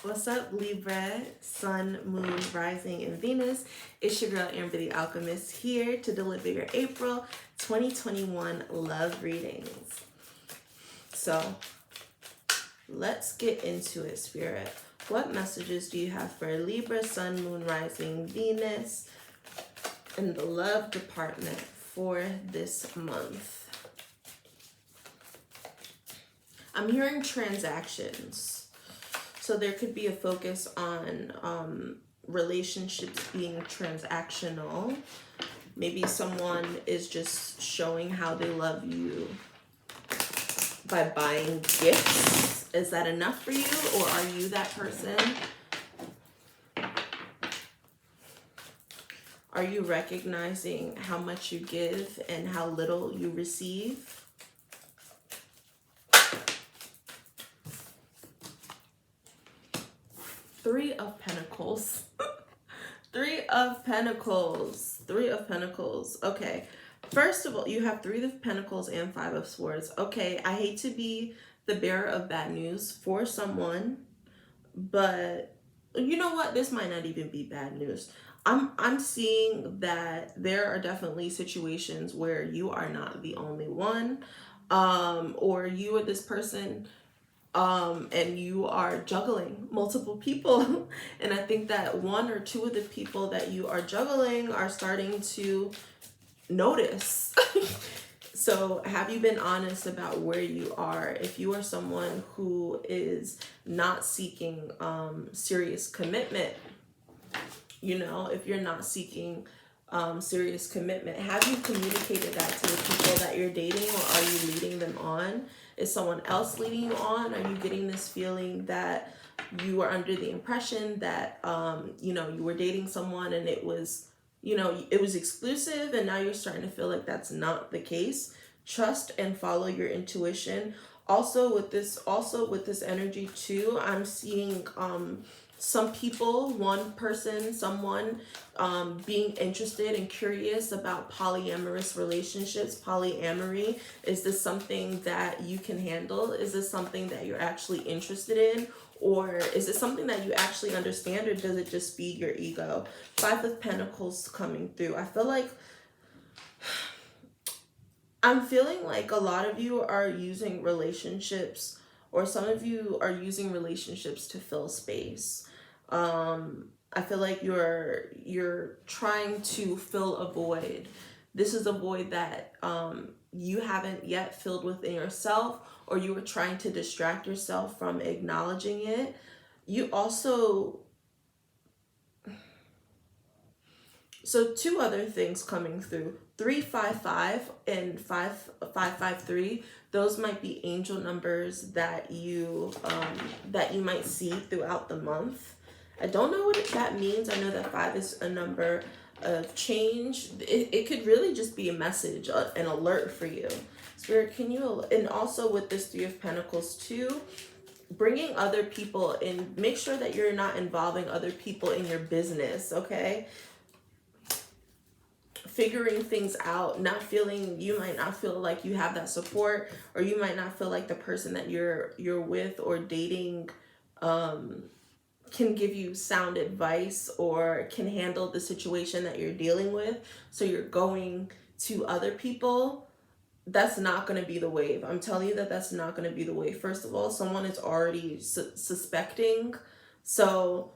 What's up, Libra, Sun, Moon, Rising, and Venus? It's your girl, Amber the Alchemist, here to deliver your April 2021 love readings. So, let's get into it, Spirit. What messages do you have for Libra, Sun, Moon, Rising, Venus, in the love department for this month? I'm hearing transactions. So there could be a focus on relationships being transactional. Maybe someone is just showing how they love you by buying gifts. Is that enough for you, or are you that person? Are you recognizing how much you give and how little you receive? Three of Pentacles. Three of Pentacles. Three of Pentacles. Okay. First of all, you have Three of Pentacles and Five of Swords. Okay, I hate to be the bearer of bad news for someone, but you know what? This might not even be bad news. I'm seeing that there are definitely situations where you are not the only one, or you or this person, and you are juggling multiple people. And I think that one or two of the people that you are juggling are starting to notice. So have you been honest about where you are? If you are someone who is not seeking serious commitment, you know, if you're not seeking serious commitment, have you communicated that to the people that you're dating, or are you leading them on? Is someone else leading you on? Are you getting this feeling that you are under the impression that you know, you were dating someone and it was, you know, it was exclusive, and now you're starting to feel like that's not the case? Trust and follow your intuition. Also with this energy too, I'm seeing some people, one person, someone being interested and curious about polyamorous relationships, polyamory. Is this something that you can handle? Is this something that you're actually interested in? Or is it something that you actually understand, or does it just feed your ego? Five of Pentacles coming through. I'm feeling like a lot of you are using relationships, or some of you are using relationships to fill space. I feel like you're trying to fill a void. This is a void that you haven't yet filled within yourself, or you were trying to distract yourself from acknowledging it. You also, so two other things coming through. 355 and 5553. Those might be angel numbers that you might see throughout the month. I don't know what that means. I know that 5 is a number of change. It could really just be a message, an alert for you. Spirit, can you, and also with this 3 of Pentacles too, bringing other people in, make sure that you're not involving other people in your business, okay? Figuring things out, you might not feel like you have that support, or you might not feel like the person that you're with or dating can give you sound advice or can handle the situation that you're dealing with. So you're going to other people. That's not going to be the wave. I'm telling you that that's not going to be the wave. First of all, someone is already suspecting. So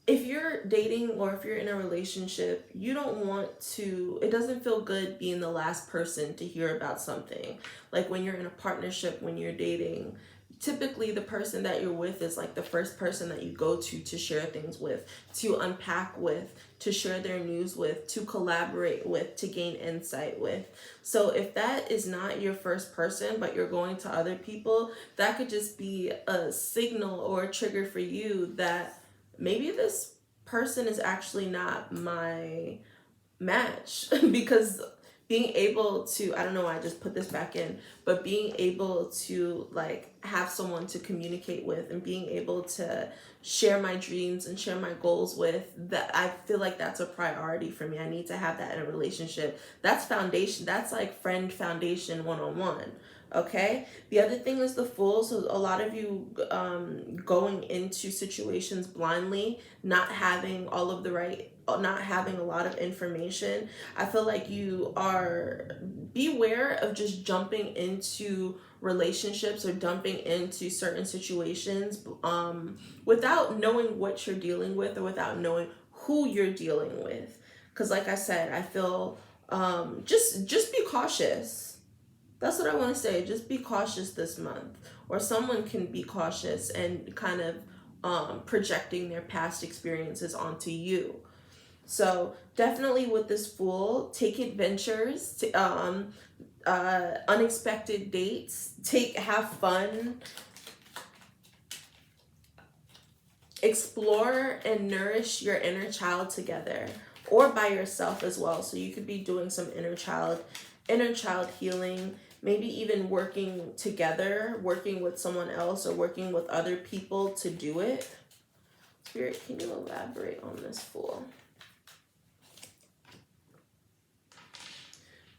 if you're dating, or if you're in a relationship, you don't want to, it doesn't feel good being the last person to hear about something. Like when you're in a partnership, when you're dating, typically the person that you're with is like the first person that you go to share things with, to unpack with, to share their news with, to collaborate with, to gain insight with. So if that is not your first person, but you're going to other people, that could just be a signal or a trigger for you that maybe this person is actually not my match. Because being able to, I don't know why I just put this back in, but being able to like have someone to communicate with, and being able to share my dreams and share my goals with, that I feel like that's a priority for me. I need to have that in a relationship. That's foundation. That's like friend foundation 101. Okay. The other thing is the Fool. So a lot of you going into situations blindly, not having all of the right, not having a lot of information. I feel like you are, beware of just jumping into relationships or jumping into certain situations without knowing what you're dealing with or without knowing who you're dealing with. Because like I said, I feel just be cautious. That's what I want to say. Just be cautious this month, or someone can be cautious and kind of projecting their past experiences onto you. So definitely with this Fool, take adventures, unexpected dates, have fun, explore and nourish your inner child together, or by yourself as well. So you could be doing some inner child healing, maybe even working together, working with someone else or working with other people to do it. Spirit, can you elaborate on this Fool?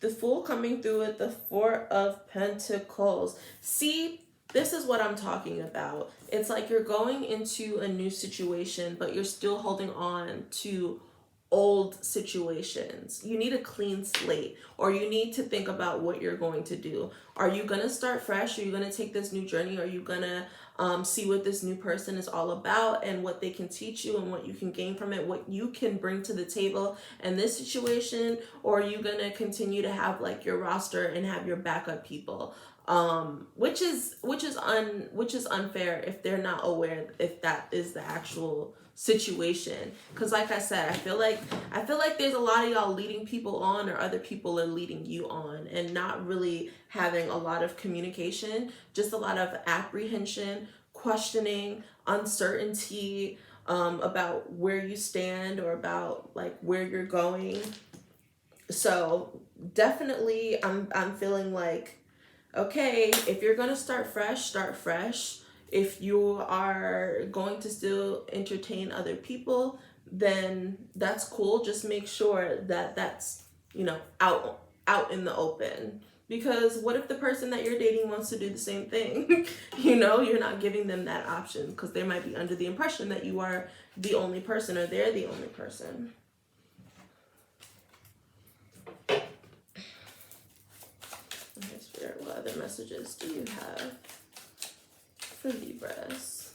The Fool coming through with the Four of Pentacles. See, this is what I'm talking about. It's like you're going into a new situation, but you're still holding on to old situations. You need a clean slate, or you need to think about what you're going to do. Are you going to start fresh? Are you going to take this new journey? Are you going to see what this new person is all about and what they can teach you and what you can gain from it, what you can bring to the table in this situation? Or are you going to continue to have like your roster and have your backup people? Which is unfair if they're not aware if that is the actual situation. Because like I said, I feel like there's a lot of y'all leading people on, or other people are leading you on, and not really having a lot of communication, just a lot of apprehension, questioning, uncertainty about where you stand or about like where you're going. So definitely I'm feeling like, okay, if you're going to start fresh, start fresh. If you are going to still entertain other people, then that's cool. Just make sure that that's, out in the open. Because what if the person that you're dating wants to do the same thing? You're not giving them that option, because they might be under the impression that you are the only person, or they're the only person. Okay, Spirit, what other messages do you have for Libras?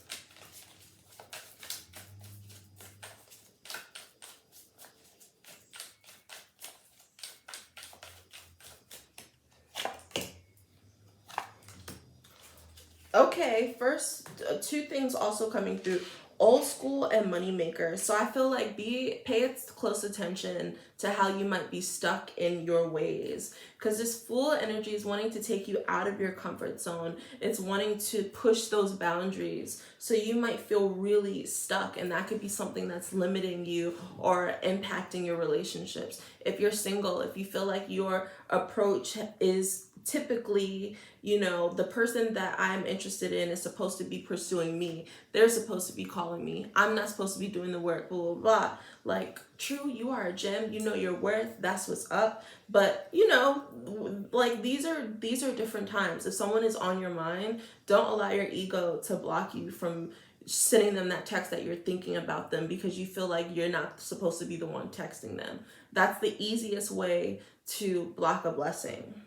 Okay, first, two things also coming through. Old school and moneymaker. So I feel like pay close attention to how you might be stuck in your ways, because this Fool energy is wanting to take you out of your comfort zone. It's wanting to push those boundaries. So you might feel really stuck, and that could be something that's limiting you or impacting your relationships. If you're single, if you feel like your approach is typically, the person that I'm interested in is supposed to be pursuing me. They're supposed to be calling me. I'm not supposed to be doing the work, blah, blah, blah. Like, true, you are a gem. You know your worth. That's what's up. But, like these are different times. If someone is on your mind, don't allow your ego to block you from sending them that text that you're thinking about them, because you feel like you're not supposed to be the one texting them. That's the easiest way to block a blessing.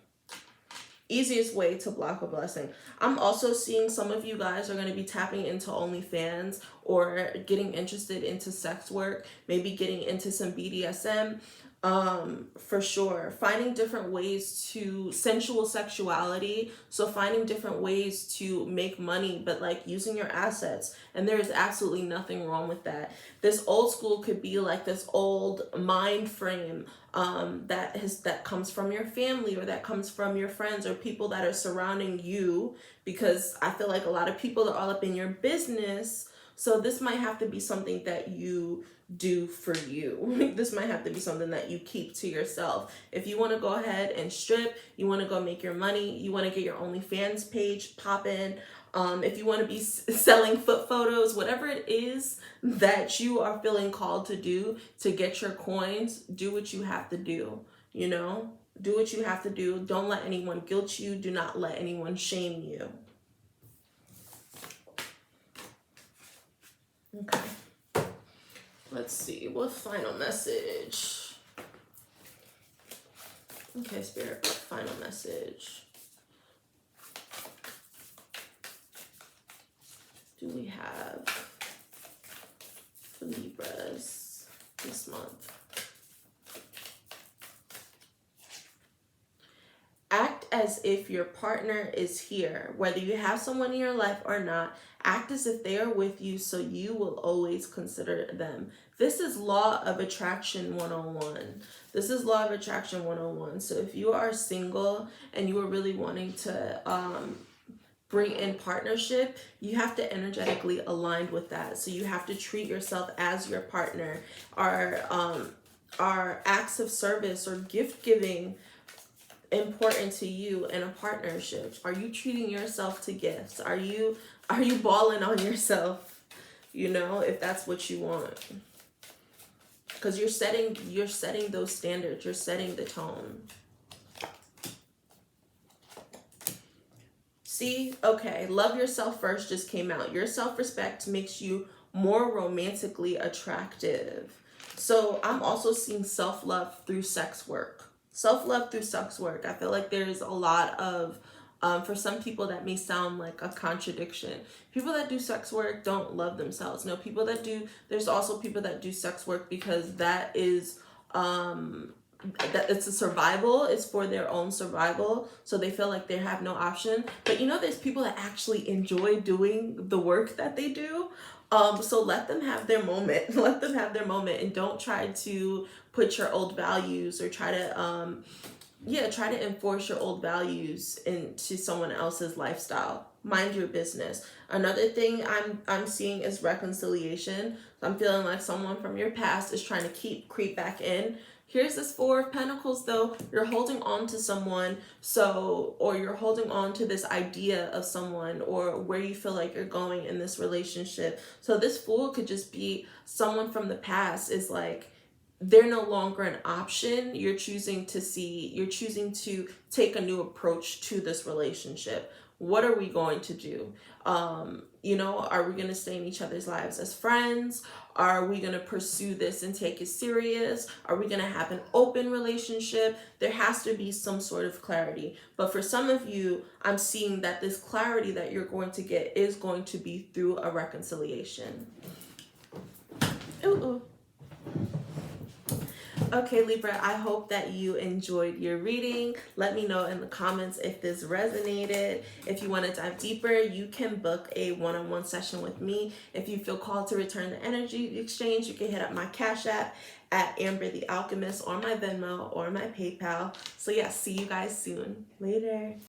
Easiest way to block a blessing. I'm also seeing some of you guys are going to be tapping into OnlyFans, or getting interested into sex work, maybe getting into some BDSM. For sure, finding different ways to sensual sexuality. So finding different ways to make money, but like using your assets, and there is absolutely nothing wrong with that. This old school could be like this old mind frame that comes from your family, or that comes from your friends, or people that are surrounding you, because I feel like a lot of people are all up in your business. So this might have to be something that you do for you. This might have to be something that you keep to yourself. If you want to go ahead and strip, you want to go make your money, you want to get your OnlyFans page popping, if you want to be selling foot photos, whatever it is that you are feeling called to do to get your coins, do what you have to do. Do what you have to do. Don't let anyone guilt you. Do not let anyone shame you. Okay. Let's see. What final message? Okay, Spirit, what final message do we have for Libras this month? Act as if your partner is here. Whether you have someone in your life or not, act as if they are with you, so you will always consider them. This is Law of Attraction 101. This is Law of Attraction 101. So if you are single and you are really wanting to bring in partnership, you have to energetically align with that. So you have to treat yourself as your partner. Are acts of service or gift giving important to you in a partnership? Are you treating yourself to gifts? Are you balling on yourself? You know, if that's what you want, because you're setting those standards. You're setting the tone. See, okay, love yourself first just came out. Your self-respect makes you more romantically attractive. So I'm also seeing self-love through sex work. Self-love through sex work. I feel like there's a lot of, for some people that may sound like a contradiction. People that do sex work don't love themselves. No, people that do, there's also people that do sex work because that is, that it's a survival, it's for their own survival, so they feel like they have no option. But you know, there's people that actually enjoy doing the work that they do. So let them have their moment. Let them have their moment, and don't try to put your old values or try to try to enforce your old values into someone else's lifestyle. Mind your business. Another thing I'm seeing is reconciliation. I'm feeling like someone from your past is trying to creep back in. Here's this Four of Pentacles, though. You're holding on to someone, or you're holding on to this idea of someone, or where you feel like you're going in this relationship. So this Fool could just be someone from the past is like, they're no longer an option. You're choosing to take a new approach to this relationship. What are we going to do? You know, are we going to stay in each other's lives as friends? Are we going to pursue this and take it serious? Are we going to have an open relationship? There has to be some sort of clarity. But for some of you, I'm seeing that this clarity that you're going to get is going to be through a reconciliation. Ooh. Okay, Libra, I hope that you enjoyed your reading. Let me know in the comments if this resonated. If you want to dive deeper, you can book a one-on-one session with me. If you feel called to return the energy exchange, you can hit up my Cash App at Amber the Alchemist, or my Venmo, or my PayPal. So yeah, see you guys soon. Later.